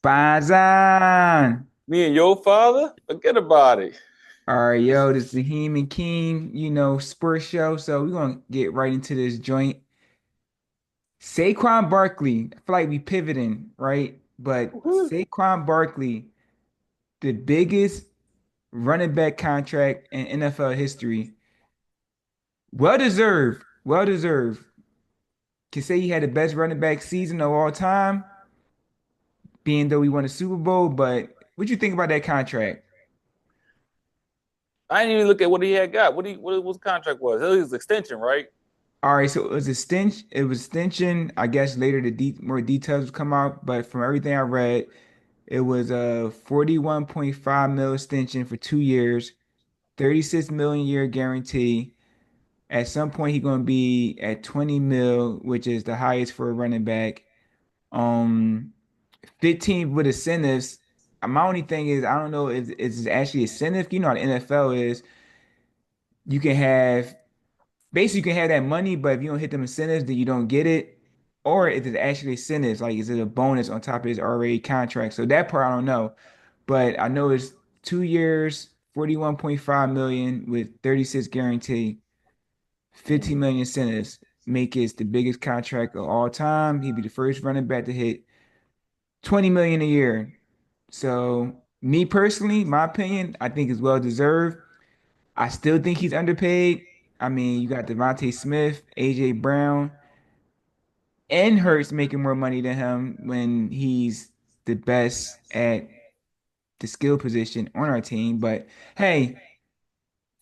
Spazan. Me and your father? Forget about it. All right, yo, this is the Heem and King, sports show. So we're gonna get right into this joint. Saquon Barkley. I feel like we pivoting, right? But Woo. Saquon Barkley, the biggest running back contract in NFL history. Well deserved. Well deserved. Can say he had the best running back season of all time, being though he won a Super Bowl. But what you think about that contract? I didn't even look at what he had got. What his contract was. It was his extension, right? All right, so it was a stench. It was extension. I guess later the more details would come out, but from everything I read, it was a 41.5 mil extension for 2 years, 36 million year guarantee. At some point, he's gonna be at 20 mil, which is the highest for a running back. Um, 15 with incentives. My only thing is I don't know if it's actually incentive. You know how the NFL is. You can have basically you can have that money, but if you don't hit them incentives, then you don't get it. Or if it's actually incentives, like is it a bonus on top of his already contract? So that part I don't know. But I know it's 2 years, 41.5 million with 36 guarantee, 15 Hmm. million incentives. Make it the biggest contract of all time. He'd be the first running back to hit 20 million a year. So me personally, my opinion, I think is well deserved. I still think he's underpaid. I mean, you got Devontae Smith, AJ Brown, and Hurts making more money than him when he's the best at the skill position on our team. But hey,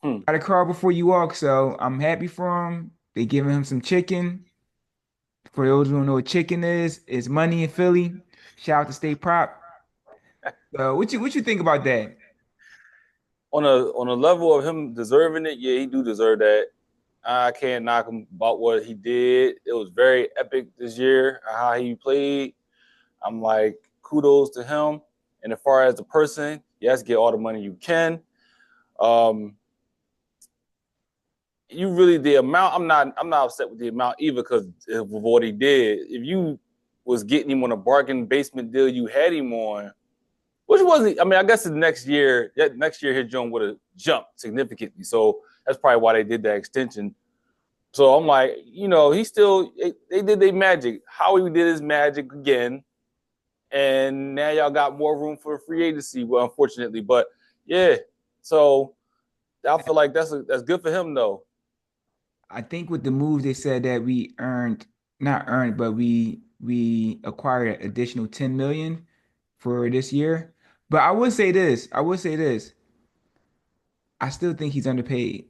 Hmm. gotta crawl before you walk, so I'm happy for him. They giving him some chicken. For those who don't know what chicken is, it's money in Philly. Shout out to State Prop. So what you think about that? On a level of him deserving it, yeah, he do deserve that. I can't knock him about what he did. It was very epic this year, how he played. I'm like, kudos to him. And as far as the person, yes, get all the money you can. Um, you really the amount. I'm not upset with the amount either because of what he did. If you was getting him on a bargain basement deal, you had him on, which wasn't. I mean, I guess the next year, that next year his jump would have jumped significantly. So that's probably why they did that extension. So I'm like, he still they did their magic. Howie did his magic again, and now y'all got more room for free agency. Well, unfortunately, but yeah. So I feel like that's good for him though. I think with the moves they said that we earned, not earned, but we acquired an additional 10 million for this year. But I would say this, I would say this. I still think he's underpaid.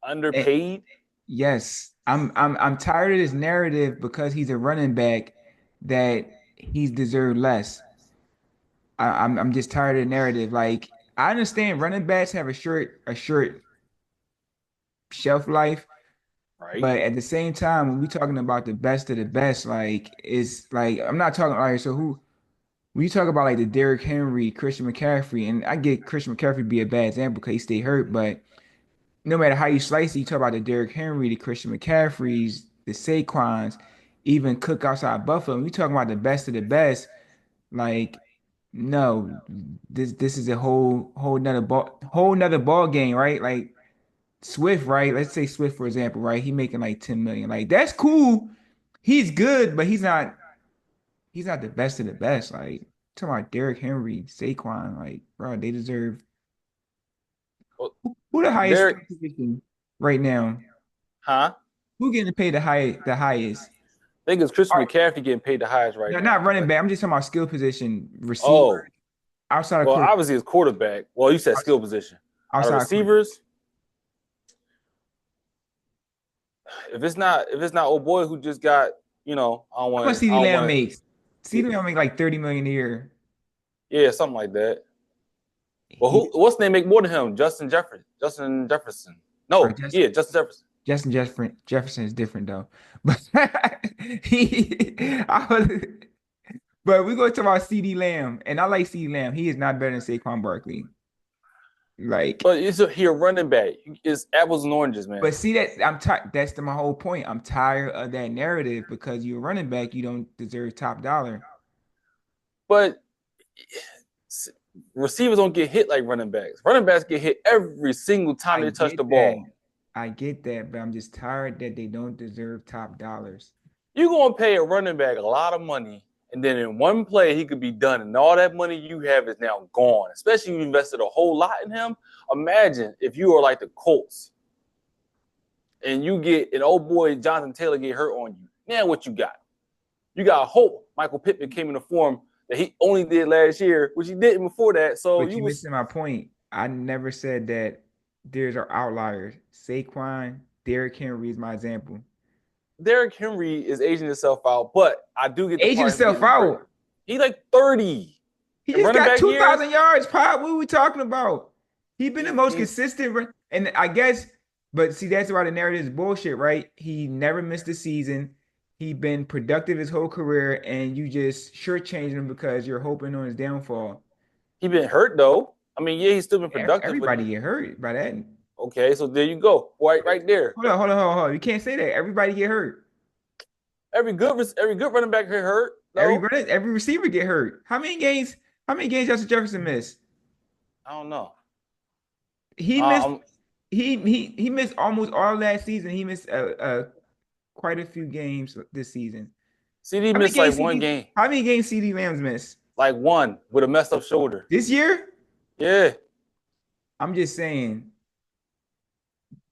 Eh, Underpaid. yes, I'm tired of this narrative because he's a running back that he's deserved less. I'm just tired of the narrative. Like I understand running backs have a short shelf life. Right. But at the same time, when we talking about the best of the best, like it's like I'm not talking like so who when you talk about like the Derrick Henry, Christian McCaffrey, and I get Christian McCaffrey be a bad example because he stay hurt, but no matter how you slice it, you talk about the Derrick Henry, the Christian McCaffreys, the Saquons, even Cook outside Buffalo. When we talking about the best of the best, like no, this is a whole nother ball game, right? Like Swift, right? Let's say Swift, for example, right? He making like 10 million. Like that's cool. He's good, but he's not the best of the best. Like talking about Derrick Henry, Saquon, like, bro, they deserve Well, who the highest skill Derek, position right now? huh? Who getting paid the highest? I think it's All Christian right, McCaffrey getting paid the highest right no, now. not running But back. I'm just talking about skill position, receiver, oh, outside of well, quarterback, obviously it's quarterback. Well, you said skill position. Out of outside of quarterback. receivers, if it's not old boy who just got, I don't How much want I CeeDee don't Lamb want makes? to. CeeDee Lamb make like 30 million a year. Yeah, something like that. Well, He what's the name make more than him? Justin Jefferson. Justin Jefferson. or No, yeah, Justin Jefferson. Jefferson is different though. But he I was, but we're gonna talk about CeeDee Lamb. And I like CeeDee Lamb. He is not better than Saquon Barkley. Like, But he a running back. It's apples and oranges, man. but see that I'm tired. That's my whole point. I'm tired of that narrative because you're a running back, you don't deserve top dollar. But receivers don't get hit like running backs. Running backs get hit every single time I they touch the get that. ball. I get that, but I'm just tired that they don't deserve top dollars. You're gonna pay a running back a lot of money, and then in one play he could be done, and all that money you have is now gone. Especially if you invested a whole lot in him. Imagine if you are like the Colts and you get an old boy Jonathan Taylor get hurt on you. Now what you got? You got hope. Michael Pittman came in the form that he only did last year, which he didn't before that. So But you you're was missing my point. I never said that there's are outliers. Saquon, Derrick Henry is my example. Derrick Henry is aging himself out, but I do get the Aging part of him himself getting hurt. out. He like 30 He in just running got back years. 2,000 yards, Pop. What are we talking about? He been the most He's consistent. And I guess, but see, that's why the narrative is bullshit, right? He never missed a season. He been productive his whole career, and you just shortchanging him because you're hoping on his downfall. he been hurt though. I mean, yeah, he's still been productive, but Everybody get hurt by that. okay, so there you go, right there. Hold on. You can't say that. Everybody get hurt. Every good running back get hurt though. Every receiver get hurt. How many games Justin Jefferson missed? I don't know. He missed Um, he missed almost all last season. He missed quite a few games this season. CD How many missed like games one CD game, how many games CD Lambs missed? like one with a messed up shoulder. This year? Yeah, I'm just saying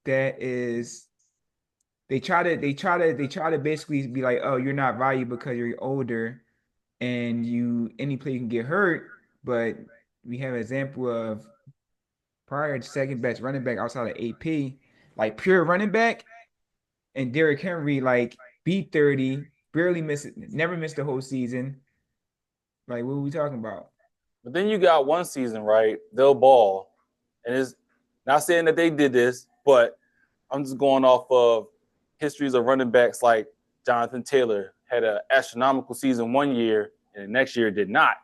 that is they try to basically be like, oh, you're not valuable because you're older and you any player can get hurt, but we have an example of prior to second best running back outside of AP, like pure running back, and Derrick Henry like beat 30, barely missed it, never missed the whole season. Like, what are we talking about? but then you got one season right. They'll ball, and it's not saying that they did this, but I'm just going off of histories of running backs like Jonathan Taylor had an astronomical season one year, and the next year did not.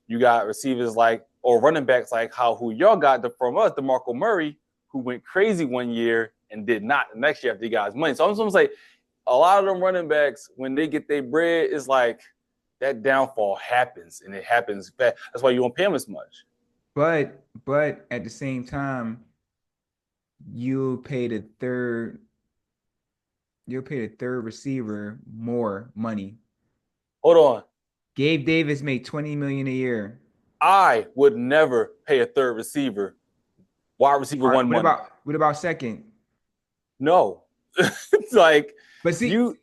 You got receivers like or running backs like how who y'all got from us, DeMarco Murray, who went crazy one year and did not the next year after he got his money. So I'm just gonna say a lot of them running backs when they get their bread is like that downfall happens and it happens fast. That's why you don't pay them as much. But at the same time, you'll pay the third you'll pay the third receiver more money. Hold on. Gabe Davis made 20 million a year. I would never pay a third receiver, wide receiver All right, one what money. about what about second? No. It's like But see, you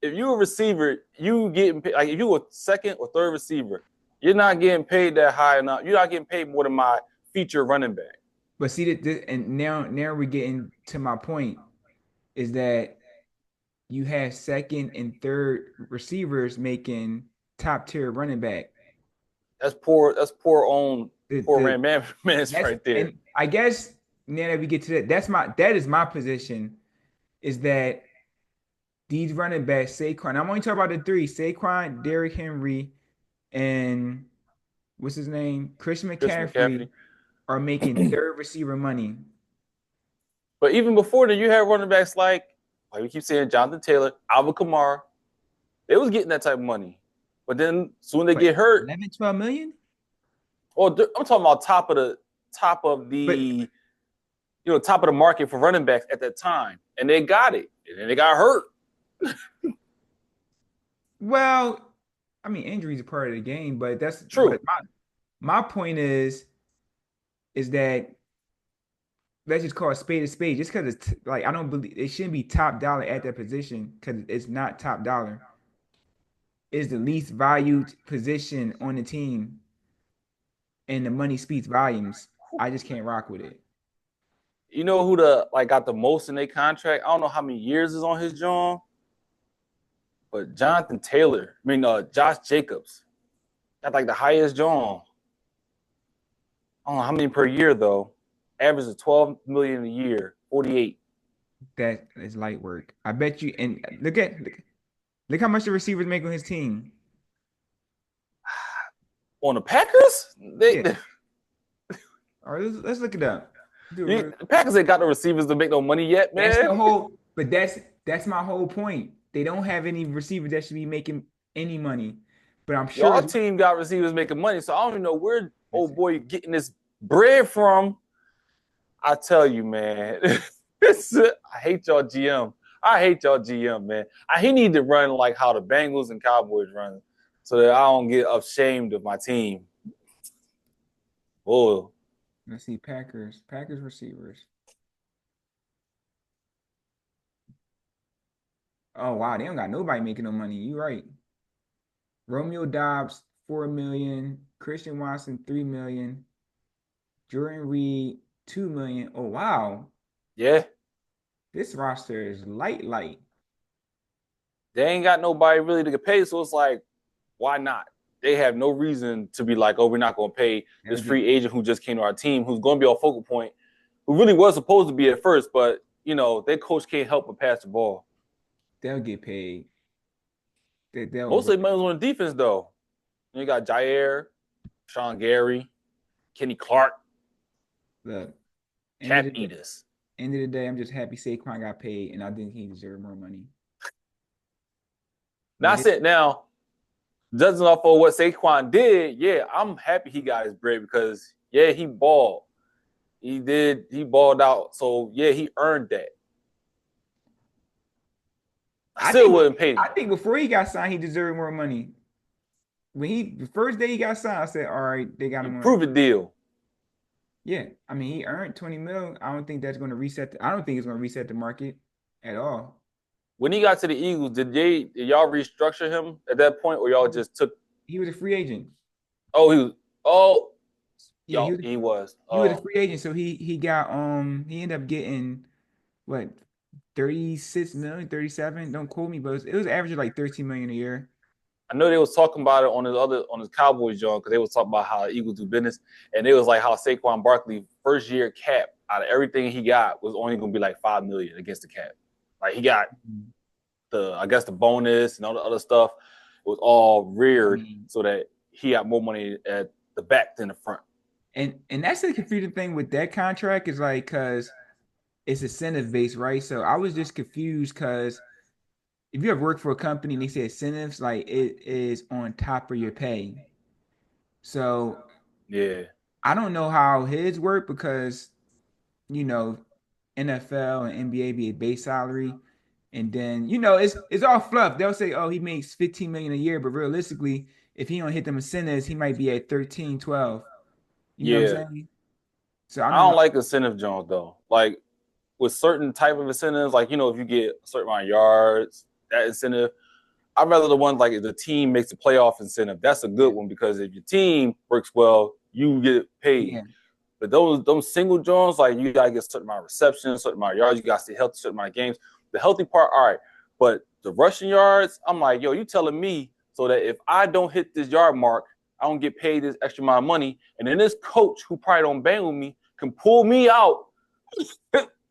if you a receiver, you getting paid, like if you a second or third receiver, you're not getting paid that high enough. You're not getting paid more than my feature running back. but see that and now we're getting to my point is that you have second and third receivers making top tier running back. That's poor. That's poor own poor The ran management that's right there. and I guess now that we get to that, that is my position is that these running backs, Saquon. I'm only talking about the three: Saquon, Derrick Henry, and what's his name, Christian Chris McCaffrey, McCaffrey. are making third receiver money. But even before that, you had running backs like we keep saying, Jonathan Taylor, Alvin Kamara. They was getting that type of money. But then soon they What, get hurt. 11, 12 million? Or I'm talking about But top of the market for running backs at that time, and they got it, and then they got hurt. well, I mean, injuries are part of the game, but True. my point is that let's just call a spade a spade. Just because it's like I don't believe it shouldn't be top dollar at that position because it's not top dollar. It's the least valued position on the team, and the money speaks volumes. I just can't rock with it. You know who got the most in their contract? I don't know how many years is on his John, but Jonathan Taylor. I mean, Josh Jacobs got like the highest John. I don't know how many per year though. Average of 12 million a year, 48. That is light work. I bet you. And look how much the receivers make on his team. On the Packers, Yeah. All right, let's look it up. The Packers ain't got no receivers to make no money yet, man. That's the whole. But that's my whole point. They don't have any receivers that should be making any money. but I'm sure Y'all it's team got receivers making money, so I don't even know where old listen, boy getting this bread from. I tell you, man, I hate y'all GM. I hate y'all GM, man. He need to run like how the Bengals and Cowboys run, so that I don't get ashamed of my team. Oh, let's see, Packers receivers. Oh wow, they don't got nobody making no money. You right. Romeo Dobbs, 4 million, Christian Watson, 3 million, Jordan Reed, 2 million. Oh wow. yeah, This roster is light. they ain't got nobody really to get paid, so it's like, why not? They have no reason to be like, oh, we're not going to pay They'll this get free agent who just came to our team, who's going to be our focal point, who really was supposed to be at first, but their coach can't help but pass the ball. they'll get paid. They'll Most of the overpay. money was on defense, though. You got Jair, Sean Gary, Kenny Clark, Look, end of Cap the day, Eaters. I'm just happy Saquon got paid, and I think he deserved more money. But Not saying now, judging off of what Saquon did, yeah, I'm happy he got his bread because, yeah, he balled. He balled out. So, yeah, he earned that. I I still think wouldn't pay I him. think before he got signed, he deserved more money. When the first day he got signed, I said, all right, they got him on. Prove it deal. Yeah, I mean, he earned 20 mil. I don't think that's going to I don't think it's going to reset the market at all. When he got to the Eagles, did y'all restructure him at that point, or y'all just took? He was a free agent. Oh, he was. Oh, Yeah, y'all, he was. he was a free agent, so he ended up getting what 36 million, 37. Don't quote me, but it was averaging like 13 million a year. I know they was talking about it on his Cowboys joint because they was talking about how the Eagles do business, and it was like how Saquon Barkley first year cap out of everything he got was only going to be like 5 million against the cap. Like he got I guess the bonus and all the other stuff. It was all I reared mean, so that he got more money at the back than the front. and that's the confusing thing with that contract is like because it's incentive based, right? So I was just confused because if you have worked for a company and they say incentives, like it is on top of your pay. So Yeah, I don't know how his work because you know NFL and NBA be a base salary, and then it's all fluff. They'll say, oh, he makes 15 million a year, but realistically, if he don't hit them incentives, he might be at 13, 12. You know what I'm yeah. saying? So I I don't know. don't like incentive Jones though. Like with certain type of incentives, like if you get a certain amount of yards, that incentive. I'd rather the one like if the team makes a playoff incentive. That's a good Yeah, one because if your team works well, you get paid. yeah. But those single Jones, like you gotta get a certain amount of receptions, a certain amount of yards, you gotta stay healthy, a certain amount of games. The healthy part, all right. But the rushing yards, I'm like, yo, you telling me so that if I don't hit this yard mark, I don't get paid this extra amount of money. And then this coach who probably don't bang with me can pull me out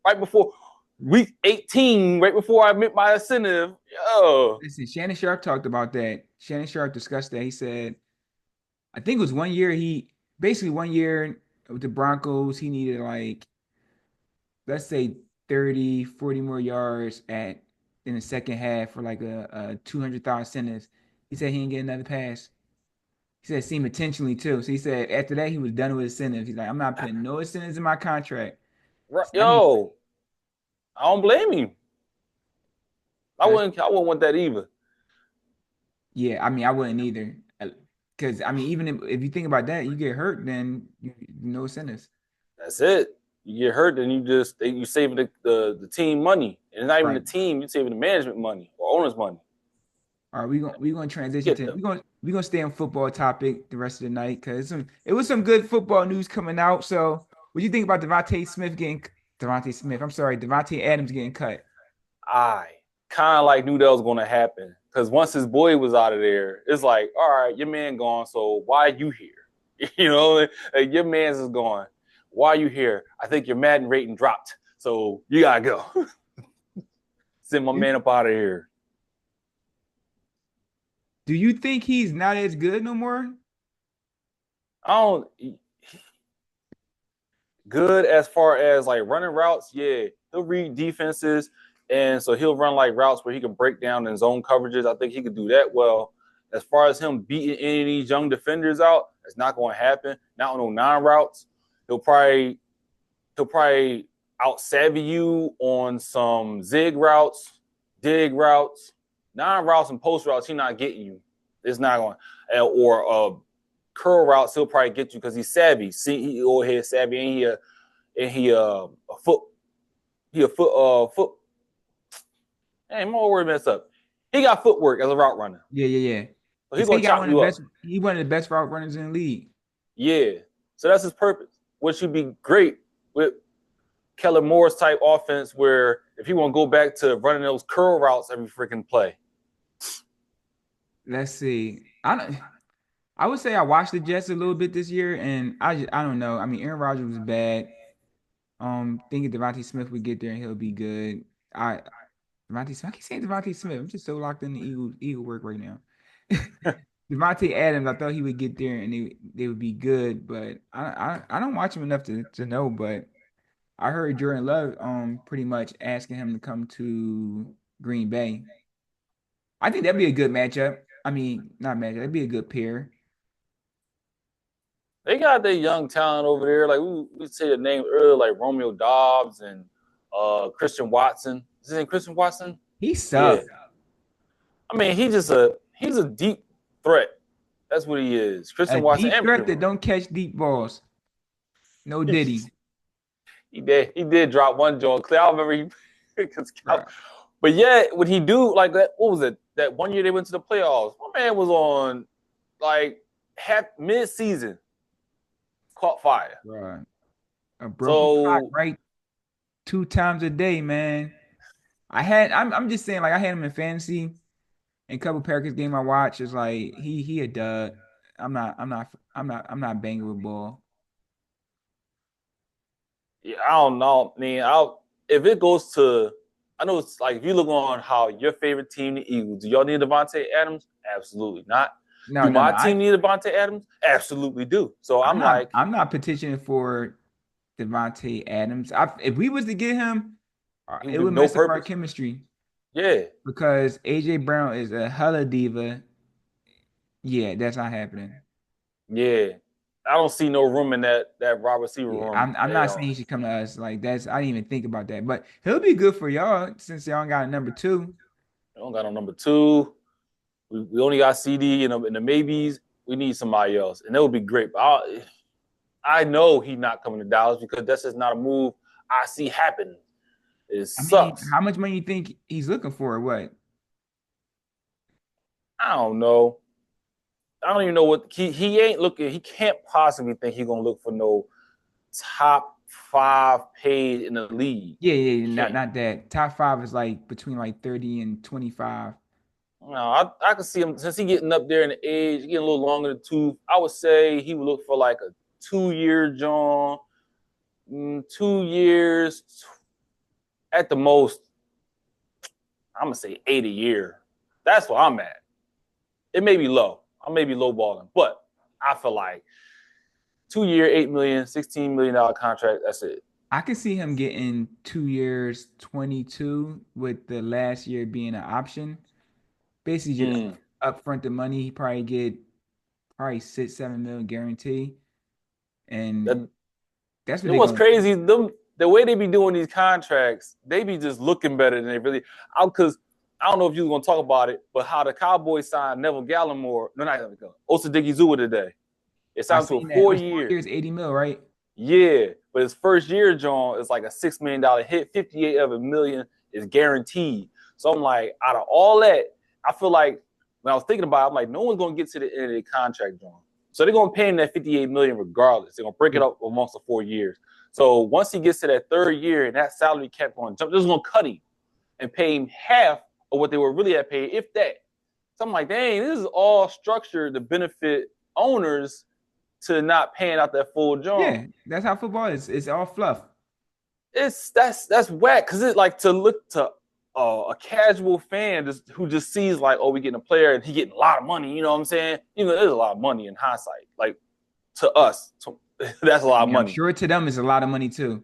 right before week 18, right before I meet my incentive. Yo, Listen, Shannon Sharp talked about that. Shannon Sharp discussed that. He said, I think it was one year basically 1 year with the Broncos, he needed like let's say 30, 40 more yards at in the second half for like a 200,000 sentence. He said he didn't get another pass. He said it seemed intentionally too. So he said after that he was done with his sentence. He's like, I'm not putting no incentives in my contract. So I need yo, I don't blame you. I that's wouldn't. I wouldn't want that either. yeah, I mean I wouldn't either. Because I mean, even if you think about that, you get hurt, then no incentives. That's it. You get hurt, then you saving the team money, and it's not even the Right. team. You saving the management money or owners money. All right, we're gonna transition Get to them. we're gonna stay on football topic the rest of the night because it was some good football news coming out. So, what do you think about Devontae Smith? I'm sorry, Devontae Adams getting cut. I kind of like knew that was going to happen because once his boy was out of there, it's like, all right, your man gone, so why are you here? Like, your man's is gone. Why are you here? I think your Madden rating dropped, so you gotta go. Send my Do, man up out of here. do you think he's not as good no more? I don't good as far as like running routes. Yeah, he'll read defenses, and so he'll run like routes where he can break down in zone coverages. I think he could do that well. as far as him beating any of these young defenders out, it's not going to happen. Not on no nine routes. He'll probably out savvy you on some zig routes, dig routes, nine routes and post routes. He's not getting you. It's not going. Or curl routes. He'll probably get you because he's savvy. See, he over here savvy, and a foot. He a foot. Hey, my word messed up. He got footwork as a route runner. Yeah, yeah, yeah. So They he's say gonna he got chop one of you the up. best. He one of the best route runners in the league. Yeah. So that's his purpose. Which should be great with Keller Moore's type offense where if you want to go back to running those curl routes every freaking play. Let's see. I don't. I would say I watched the Jets a little bit this year, and I don't know. I mean, Aaron Rodgers was bad. Thinking Devontae Smith would get there and he'll be good. Devontae Smith. I keep saying Devontae Smith. I'm just so locked in the Eagle work right now. Devontae Adams, I thought he would get there and they would be good, but I don't watch him enough to know. But I heard Jordan Love pretty much asking him to come to Green Bay. I think that'd be a good matchup. I mean, not matchup. That'd be a good pair. They got their young talent over there. Like we say the name earlier, like Romeo Dobbs and Christian Watson. Is his name Christian Watson? He Yeah. sucked. I mean, he's a deep threat. That's what he is. A Christian Watson deep and threat that don't catch deep balls. No Diddy. he did drop one joint. I remember Bruh. but yeah, would he do like that? What was it? That one year they went to the playoffs. My man was on like half mid-season, caught fire. Bruh. A broken clock So right 2 times a day, man. I'm just saying, like I had him in fantasy and a couple Packers game I watched. It's like he a dud. I'm not banging with ball. yeah, I don't know. I mean, if it goes to, I know it's like if you look on how your favorite team, the Eagles, do y'all need Devontae Adams? Absolutely not. No, Do no, my no. team need Devontae Adams? Absolutely do. So I'm I'm not like, I'm not petitioning for Devontae Adams. If we was to get him, he would it be would no mess up our purpose. chemistry Yeah, because AJ Brown is a hella diva. Yeah, that's not happening. yeah. I don't see no room in that wide receiver Yeah, room. I'm not saying he should come to us. Like that's I didn't even think about that. But he'll be good for y'all since y'all got a number two. We don't got no number two. We only got CD and the maybes. We need somebody else, and that would be great. But I know he's not coming to Dallas because that's just not a move I see happen. It I mean, sucks. how much money you think he's looking for or what? I don't know. I don't even know what he ain't looking. He can't possibly think he's gonna look for no top five paid in the league. Yeah, yeah, He not can't. not that. Top five is like between like 30 and 25. No, I can see him since he getting up there in the age, getting a little longer in the tooth. I would say he would look for like a 2 year John, 2 years at the most. I'm gonna say 8 a year. That's where I'm at. It may be low. I may be lowballing, but I feel like 2 year, 8 million, $16 million contract. That's it. I could see him getting 2 years, 22, with the last year being an option. Basically, just Mm. upfront the money. He probably get probably 6, 7 million guarantee, and That that's what You know they're what's gonna do. crazy? The way they be doing these contracts, they be just looking better than they really. Because I don't know if you were gonna talk about it, but how the Cowboys signed Neville Gallimore, no, not Neville Gallimore, Osadiki today. It I signed to a seen that. It four was 4 years, year. 80 mil, right? Yeah, but his first year, John, is like a $6 million hit. 58 of a million is guaranteed. So I'm like, out of all that, I feel like when I was thinking about it, I'm like, no one's gonna get to the end of the contract, John. So they're gonna pay him that 58 million regardless. They're gonna break it up amongst the 4 years. So once he gets to that third year and that salary kept on jump, they're just gonna cut him and pay him half of what they were really at paid, if that. So I'm like, dang, this is all structured to benefit owners to not paying out that full John. Yeah, that's how football is. It's all fluff. That's whack because it like to look to a casual fan who just sees like, oh, we getting a player and he getting a lot of money. You know what I'm saying? You know, there's a lot of money in hindsight. Like to us, that's a I lot of mean, I'm money. sure to them it's a lot of money too.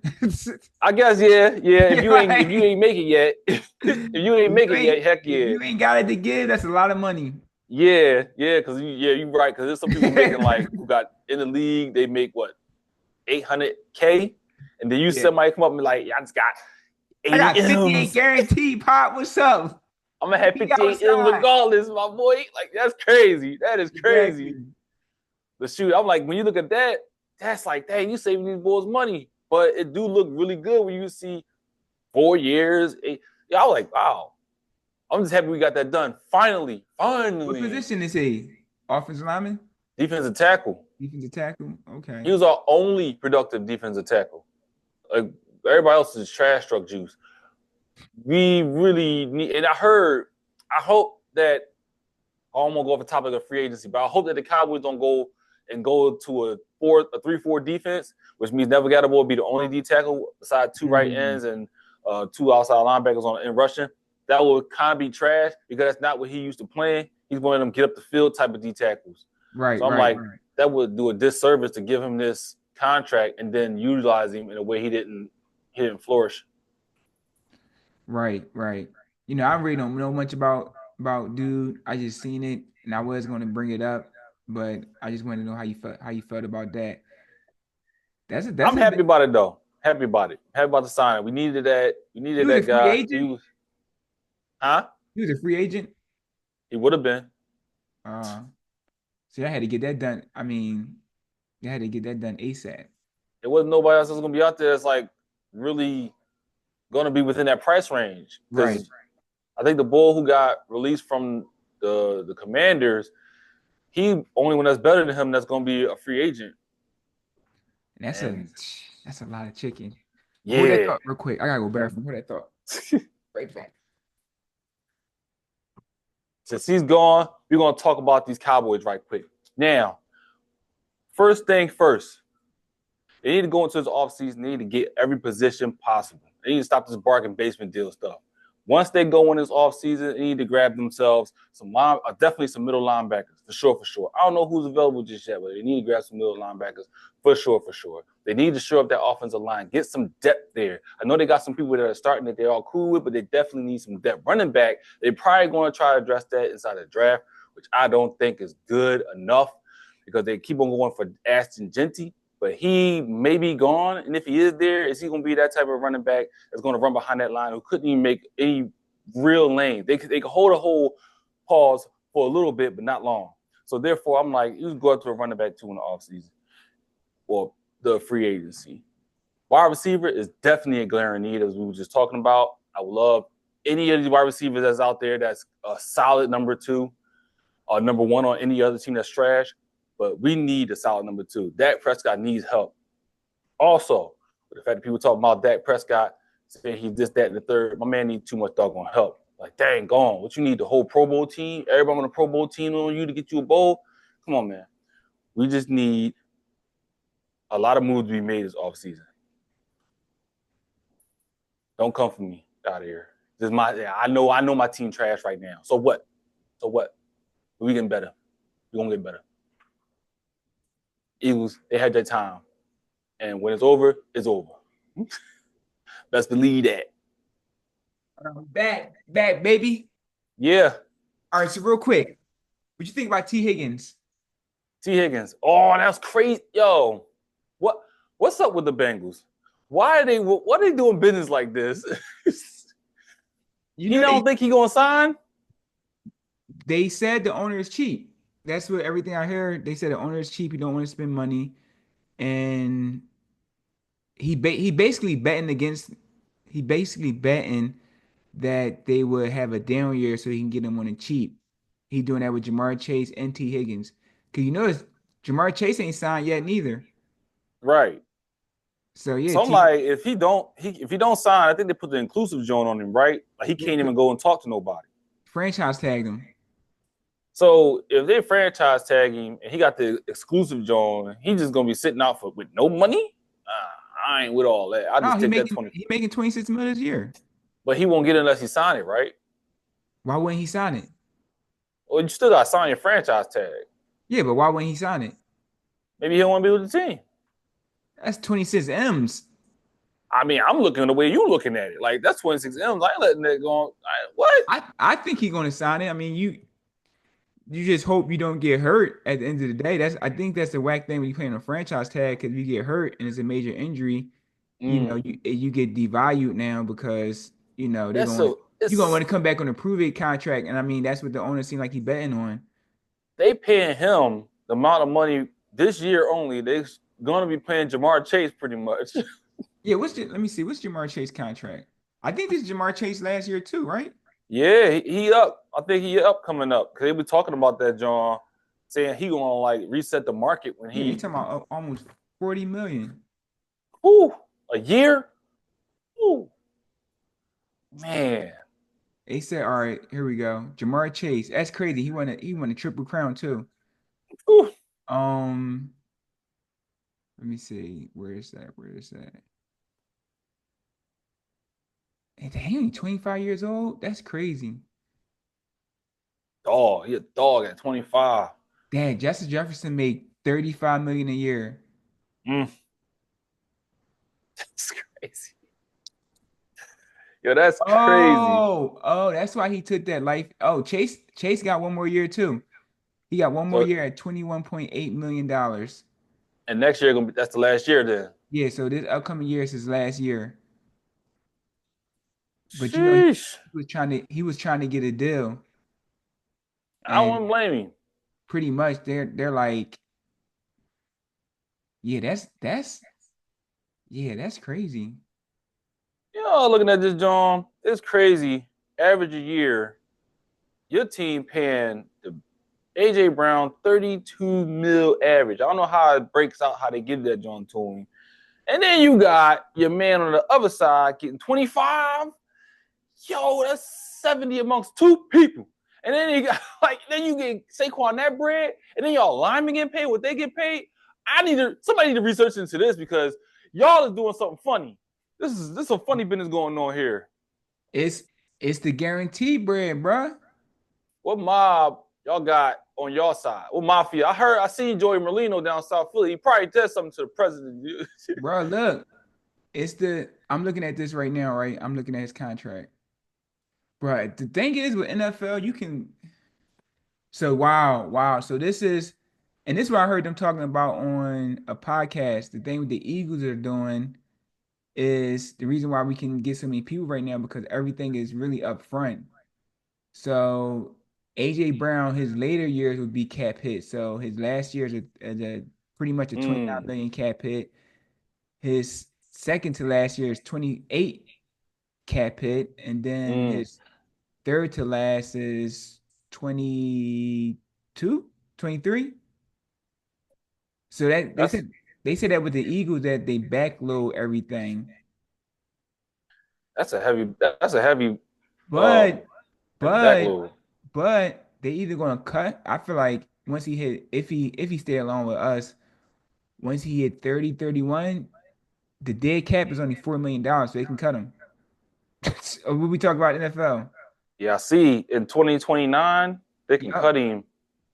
I guess yeah. If you ain't Right? make it yet, if you ain't make it yet, heck If yeah. you ain't got it to give, that's a lot of money. Yeah, because you're right. Because there's some people making like who got in the league, they make what 800K, and then you Yeah. somebody come up and be like, yeah, I just got I 80 got 58 M's. guaranteed, Pop. What's up? I'm gonna have Be 58 M's outside. regardless, my boy. Like that's crazy. That is crazy. Exactly. The shoot, I'm like, when you look at that, that's like, dang, you saving these boys money. But it do look really good when you see 4 years. Yeah, I was like, wow. I'm just happy we got that done. Finally, What finally. position is he? Offensive lineman? Defensive tackle. Defensive tackle? He Okay. was our only productive defensive tackle. Like everybody else is trash truck juice. We really need, and I hope that I don't want to go off the topic of free agency, but I hope that the Cowboys don't go to a 3-4 defense, which means Neville Gallimore will be the only D tackle besides two right Mm, ends and two outside linebackers in rushing. That will kind of be trash because that's not what he used to playing. He's one of them get up the field type of D tackles. right, So I'm right, like, right. that would do a disservice to give him this contract and then utilize him in a way he didn't flourish. Right, right. I really don't know much about dude. I just seen it and I was going to bring it up, but I just want to know how you felt about that. That's I'm a happy bit, about it though. Happy about it. Happy about the signing. We needed that. We he needed was a that free guy. agent. Huh? He was a free agent. He would have been. Uh, so I had to get that done. I mean, they had to get that done ASAP. There wasn't nobody else that's gonna be out there that's like really gonna be within that price range. Right. Because I think the bull who got released from the Commanders, he only one that's better than him that's gonna be a free agent. And that's a And that's a lot of chicken. But hold that yeah, thought real quick. I gotta go bathroom. Hold that thought. Right back. since he's gone, we're gonna talk about these Cowboys right quick. Now, first thing first, they need to go into this offseason. They need to get every position possible. They need to stop this bargain basement deal stuff. Once they go in this offseason, they need to grab themselves definitely some middle linebackers, for sure, for sure. I don't know who's available just yet, but they need to grab some middle linebackers, for sure, for sure. They need to shore up that offensive line, get some depth there. I know they got some people that are starting that they're all cool with, but they definitely need some depth. Running back, they're probably going to try to address that inside the draft, which I don't think is good enough because they keep on going for Ashton Genty, but he may be gone. And if he is there, is he going to be that type of running back that's going to run behind that line who couldn't even make any real lane? They could hold a whole pause for a little bit, but not long. So therefore, I'm like, you go up to a running back too in the offseason or the free agency. Wide receiver is definitely a glaring need, as we were just talking about. I would love any of these wide receivers that's out there that's a solid number two or number one on any other team that's trash. But we need a solid number two. Dak Prescott needs help. Also, with the fact that people talk about Dak Prescott, saying he's this, that, and the third, my man needs too much doggone help. Like, dang, gone. What you need, the whole Pro Bowl team? Everybody on the Pro Bowl team on you to get you a bowl? Come on, man. We just need a lot of moves to be made this offseason. Don't come for me out of here. I know my team trash right now. So what? So what? We getting better. We're gonna get better. Eagles, they had their time. And when it's over, it's over. Best believe that. Back, baby. Yeah. All right, so real quick, what you think about T. Higgins? T. Higgins. Oh, that's crazy. Yo, what what's up with the Bengals? Why are they doing business like this? You You know don't think he gonna sign? they said the owner is cheap. That's what everything I heard. They said the owner is cheap. He don't want to spend money, and he basically betting against. He basically betting that they would have a down year so he can get them on it cheap. He doing that with Jamar Chase and T. Higgins. Cause Jamar Chase ain't signed yet neither. Right. So yeah, So I'm T. like, if he don't sign, I think they put the inclusive joint on him, right? Like he Yeah, can't even go and talk to nobody. franchise tagged him. So if they franchise tag him and he got the exclusive joint, he just gonna be sitting out with no money. I ain't with all that. I No, just take that 20. he making 26 million this year. But he won't get it unless he sign it, right? Why wouldn't he sign it? Well, you still got to sign your franchise tag. Yeah, but why wouldn't he sign it? Maybe he don't want to be with the team. That's 26 M's. I mean, I'm looking the way you looking at it. Like that's 26 M's. I ain't letting that go on. What? I think he's gonna sign it. I mean, you just hope you don't get hurt at the end of the day. That's I think that's the whack thing when you play on a franchise tag because if you get hurt and it's a major injury, Mm. you get devalued now because they're That's going so you're gonna it's want to come back on a prove it contract, and I mean that's what the owner seemed like he betting on. they paying him the amount of money this year only. They're gonna be paying Jamar Chase pretty much. Yeah, let me see, what's Jamar Chase contract? I think this is Jamar Chase last year too, right? Yeah, he up. I think he up coming up because they be talking about that, John, saying he gonna like reset the market when Yeah, they he, talking about almost 40 million. whoo, a year. Whoo, man. They said, all right, here we go. Jamar Chase. That's crazy. He won a triple crown too. Whew. Um, Let me see. Where is that? Where is that? And he only 25 years old? That's crazy. Dog, he a dog at 25. Dad, Justin Jefferson made 35 million a year. Mm, that's crazy. Yo, that's crazy. Oh, that's why he took that life. Oh, Chase got one more year too. He got one more So year at $21.8 million dollars. and next year gonna be that's the last year then. Yeah, so this upcoming year is his last year. But Sheesh. he was trying to get a deal, I wouldn't and blame him. pretty much they're like, yeah, that's crazy. You know, looking at this, John, it's crazy. Average a year, your team paying the AJ Brown 32 mil average. I don't know how it breaks out how they give that John to him. And then you got your man on the other side getting 25. Yo, that's 70 amongst two people. And then you got like then you get Saquon that bread, and then y'all linemen get paid what they get paid. Somebody need to research into this because y'all is doing something funny. This is some funny business going on here. It's it's the guarantee bread, bruh. What mob y'all got on y'all side? What mafia? I seen Joey Merlino down South Philly. He probably said something to the president. Bruh, look, I'm looking at this right now, right? I'm looking at his contract. Bruh, the thing is with NFL, wow. So and this is what I heard them talking about on a podcast. The thing with the Eagles are doing is the reason why we can get so many people right now because everything is really upfront. So AJ Brown, his later years would be cap hit. So his last year is a pretty much a 29 mm, million cap hit. His second to last year is 28 cap hit, and then mm. his third to last is 22, 23. So that That's they said that with the Eagles that they backload everything. that's a heavy um But heavy but backload. but they either gonna cut. I feel like once he hit if he stay along with us, once he hit 30, 31, the dead cap is only $4 million, so they can cut him. When we talk about NFL. Yeah, I see in 2029 they can Yup. cut him.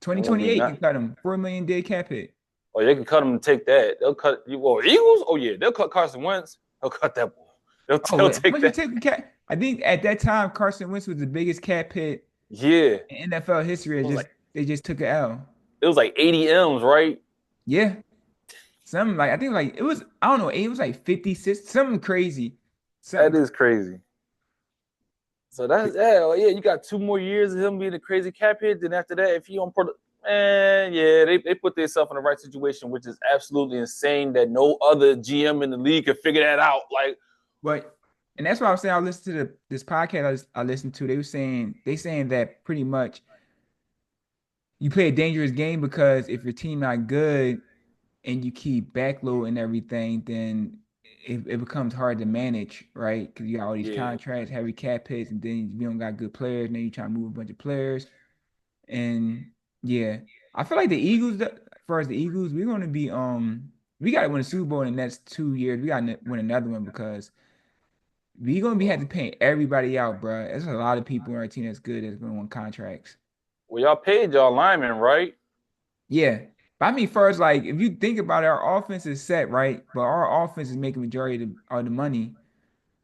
It won't be 2028 can not. cut him. 4 million dead cap hit. Oh, they can cut him and take that. They'll cut you. Well, Eagles. Oh yeah, they'll cut Carson Wentz. They'll cut that boy. They'll, Oh, they'll wait, how take much he that. take a cap? I think at that time Carson Wentz was the biggest cap hit Yeah, in NFL history. it was like They just took a L. 80 M's, right? Yeah. Something like I think like it was I don't know, it was like 56, something crazy. That Something is crazy. So that's yeah. You got 2 more years of him being a crazy cap hit. Then after that, if you don't put, man, yeah, they put themselves in the right situation, which is absolutely insane that no other GM in the league can figure that out. Like, but and that's why I was saying I listened to this podcast I listened to. They saying that pretty much you play a dangerous game because if your team not good and you keep backloading everything, then it becomes hard to manage, right? Because you got all these yeah, contracts, heavy cap hits, and then you don't got good players. Then you try to move a bunch of players, and yeah, I feel like the Eagles. As far as the Eagles, we're going to be we got to win a Super Bowl in the next 2 years. We got to win another one because we gonna be have to pay everybody out, bro. There's a lot of people in our team that's good that's gonna want contracts. well, y'all paid y'all linemen, right? Yeah. But I mean, first, like, if you think about it, our offense is set, right? But our offense is making majority of the money.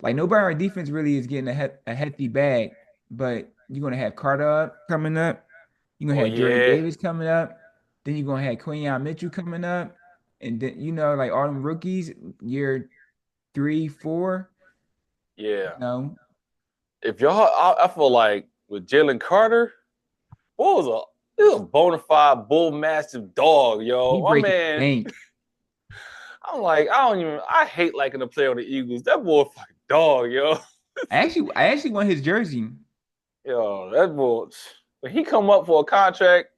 Like, nobody on our defense really is getting a hefty bag. But you're going to have Carter up coming up. You're gonna Oh have Jordan yeah, Davis coming up. Then you're gonna have Quinyon Mitchell coming up. And then, like all them rookies, year 3, 4, yeah. no. If y'all, I feel like with Jalen Carter, what was a this was a bona fide bull massive dog, He yo. My breaking the man, bank. I'm like, I hate liking to play on the Eagles. That boy, fucking dog, yo. I actually want his jersey. Yo, that boy, when he come up for a contract,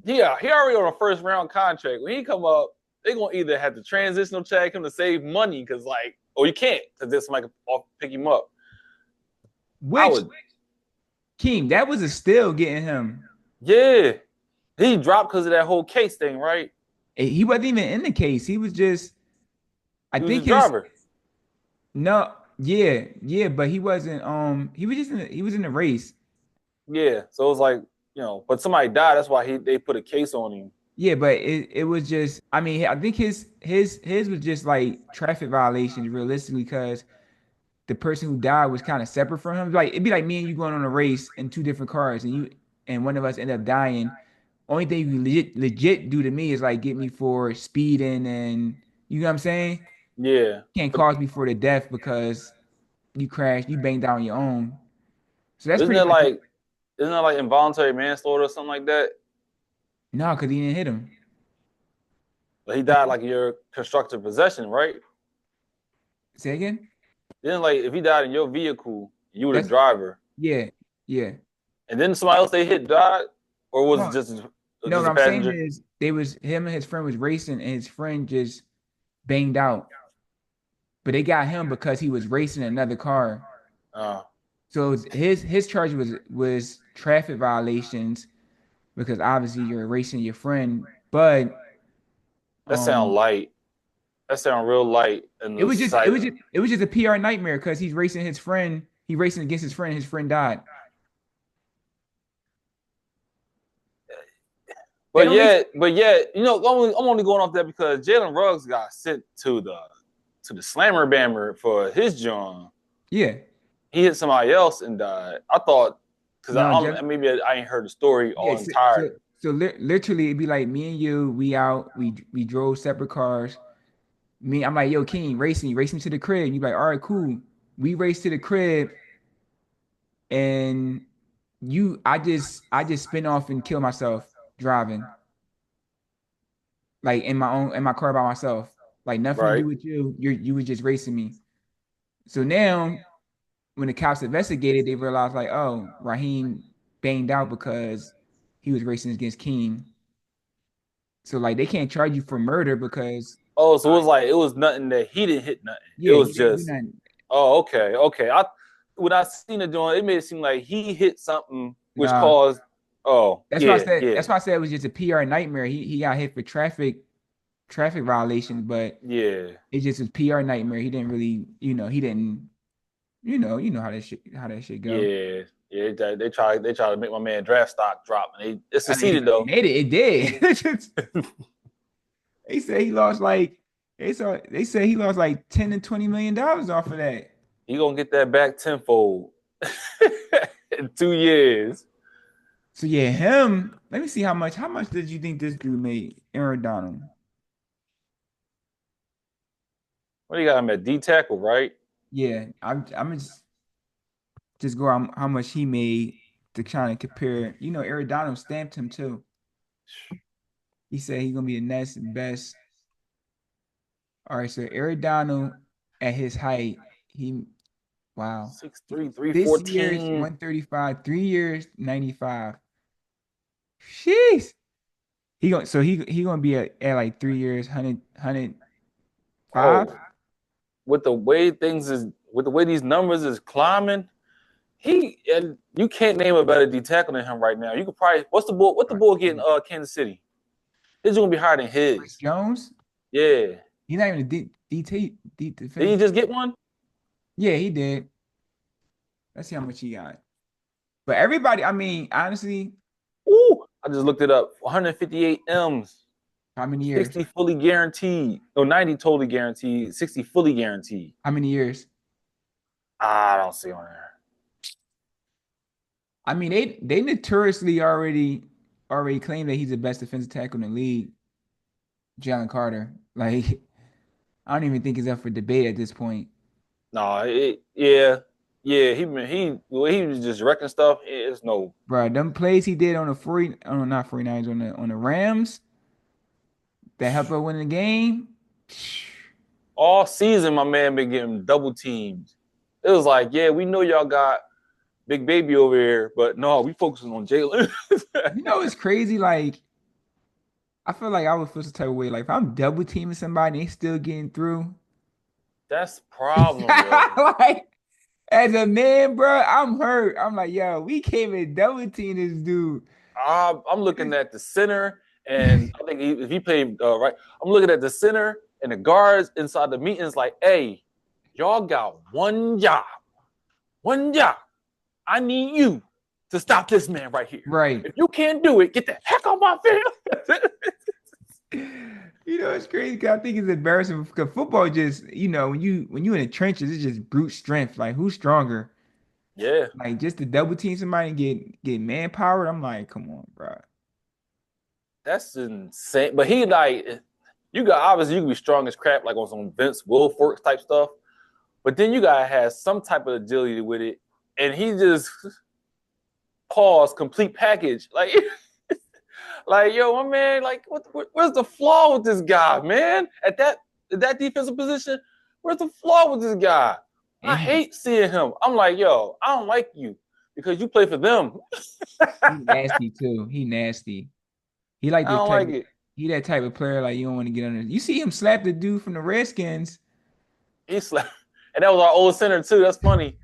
yeah, he already on a first round contract. When he come up, they gonna either have to transitional tag him to save money, cause like, or you can't, cause this might pick him up. I Which would, King, that was a steal getting him. yeah. He dropped because of that whole case thing, right? He wasn't even in the case. He was just, I He was think a his driver. no, yeah, yeah, but he wasn't. He was just he was in the race. Yeah. So it was like, but somebody died. That's why they put a case on him. Yeah, but it was just. I mean, I think his was just like traffic violations, realistically, because the person who died was kind of separate from him. Like it'd be like me and you going on a race in two different cars, and one of us end up dying. Only thing you legit do to me is like get me for speeding, and you know what I'm saying? Yeah. Can't But cause me for the death because you crashed, you banged out on your own. So that's isn't pretty it much like isn't that like involuntary manslaughter or something like that? no, because he didn't hit him. But he died like your constructive possession, right? Say again? Then like if he died in your vehicle, you were the That's driver, yeah, yeah. and then somebody else they hit died, or was it No, no, just what a I'm saying passenger? is they was him and his friend was racing and his friend just banged out. But they got him because he was racing another car. Uh, So it was his charge was traffic violations because obviously you're racing your friend. But that sound um light. That sound real light in it the was just it sight. was just it was just a PR nightmare because he's racing his friend. He racing against his friend died. That But don't make yet, but yet, I'm only going off that because Jalen Ruggs got sent to the slammer bammer for his John. yeah. He hit somebody else and died. I thought because No, I'm maybe I ain't heard the story yeah, all so, entire. so, so literally it'd be like me and you, we out, we drove separate cars. I'm like, yo, King, race me to the crib. And you like, all right, cool. We race to the crib and I just spin off and kill myself driving. Like in my car by myself. Like nothing to Right. do with you. You was just racing me. So now when the cops investigated, they realized like, oh, Raheem banged out because he was racing against King. So like they can't charge you for murder because Oh, so it was like it was nothing that he didn't hit nothing. It yeah, he was didn't do just nothing. oh, okay, okay. When I seen it doing, it made it seem like he hit something which Nah, caused. Oh that's why I yeah, said yeah, that's why I said it was just a PR nightmare. He got hit for traffic violations, but yeah, it just was PR nightmare. He didn't really, he didn't, you know how that shit go. yeah, yeah. They try to make my man draft stock drop, and it I mean, succeeded though. it did. They say he lost like they say he lost like 10 to 20 million dollars off of that. He gonna get that back tenfold in 2 years. So yeah, him. Let me see how much did you think this dude made, Aaron Donald? What do you got him at D tackle, right? Yeah, I'm gonna just go how much he made to kind of compare. Aaron Donald stamped him too. He said he's gonna be the next best. All right, so Aaron Donald at his height, he wow. 6'3", three This year's fourteen. 135, 3 years, 95. Jeez. He gonna be at like 3 years, 105. Oh, with the way these numbers is climbing, and you can't name a better D tackle than him right now. You could probably what the bull getting Kansas City? His gonna be higher than Chris his. Jones, Yeah. he's not even a deep Did he defensive. just get one? Yeah, he did. Let's see how much he got. But everybody, I mean, honestly, Ooh, I just looked it up. 158 M's. how many years? 60 fully guaranteed. No, 90 totally guaranteed. 60 fully guaranteed. How many years? I don't see on there. I mean, they notoriously already. already claimed that he's the best defensive tackle in the league, Jalen Carter. Like, I don't even think it's up for debate at this point. No, yeah, yeah. He was just wrecking stuff. It's no Bro, them plays he did on the 40, oh, not 49ers, on the Rams that helped her win the game. all season. My man been getting double teamed. It was like, yeah, we know y'all got big baby over here, but no, we focusing on Jalen. You know, it's crazy. Like, I feel like I would feel some type of way. Like, if I'm double teaming somebody and they still getting through, That's the problem, yo. like, as a man, bro, I'm hurt. I'm like, yo, we came in double team this dude. I'm looking at the center, and I think if he played right, I'm looking at the center and the guards inside the meetings. Like, hey, y'all got one job. I need you to stop this man right here. Right. If you can't do it, get the heck off my field. You know, it's crazy because I think it's embarrassing because football just, when you in the trenches, it's just brute strength. Like, who's stronger? Yeah, Like, just to double team somebody and get manpower. I'm like, come on, bro. that's insane. But he like, you got obviously you can be strong as crap, like on some Vince Wilfork type stuff. But then you gotta have some type of agility with it, and he just pause complete package. Like, like yo, my man, like, where's the flaw with this guy, man? At that defensive position, where's the flaw with this guy? I And he hate seeing him. I'm like, yo, I don't like you because you play for them. he nasty too. He nasty. He like I the don't type like of, it. he that type of player like you don't want to get under. You see him slap the dude from the Redskins. He slapped, and that was our old center too. That's funny.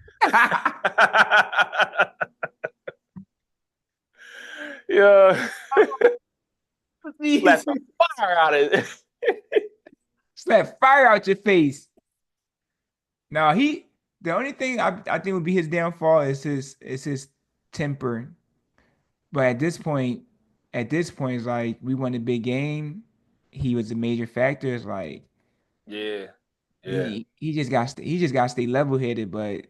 Yeah, slap the fire out of it. Slap fire out your face. Now the only thing I think would be his downfall is his temper. But at this point, it's like we won a big game. He was a major factor. It's like Yeah, yeah, he just got to stay level headed. But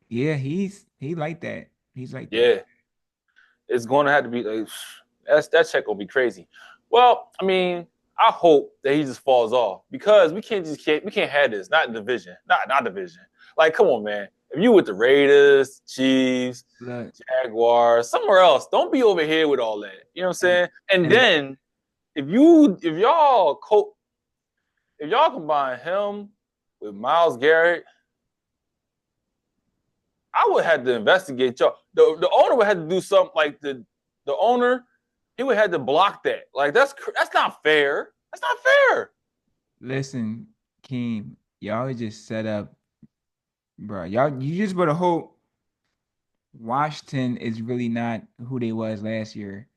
yeah, he like that. He's like that. yeah. It's going to have to be like, that check gonna be crazy. Well, I mean, I hope that he just falls off because we can't have this. Not division, not division. Like, come on, man. If you with the Raiders, Chiefs, Look, Jaguars, somewhere else, don't be over here with all that. You know what I'm and, saying? And and then if y'all combine him with Myles Garrett, I would have to investigate y'all. The owner would have to do something like the owner. He would have to block that. Like that's not fair. That's not fair. listen, Keem, y'all just set up, bro. You just better hope Washington is really not who they was last year.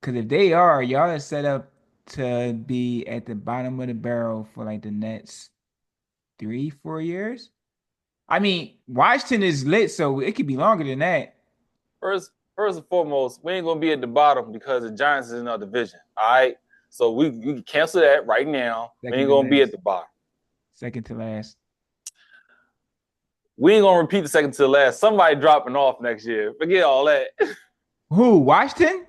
Because if they are, y'all are set up to be at the bottom of the barrel for like the next 3, 4 years. I mean, Washington is lit, so it could be longer than that. First and foremost, we ain't gonna be at the bottom because the Giants is in our division. All right. So we can cancel that right now. We Second ain't to gonna be at last. the bottom. Second to last. We ain't gonna repeat the second to the last. Somebody dropping off next year. Forget all that. Who? Washington?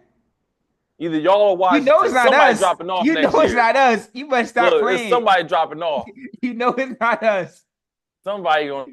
Either y'all or You know Washington. it's not Somebody us. dropping off You next know it's year. not us. You must stop Look, it's playing. somebody dropping off. You know it's not us. Somebody gonna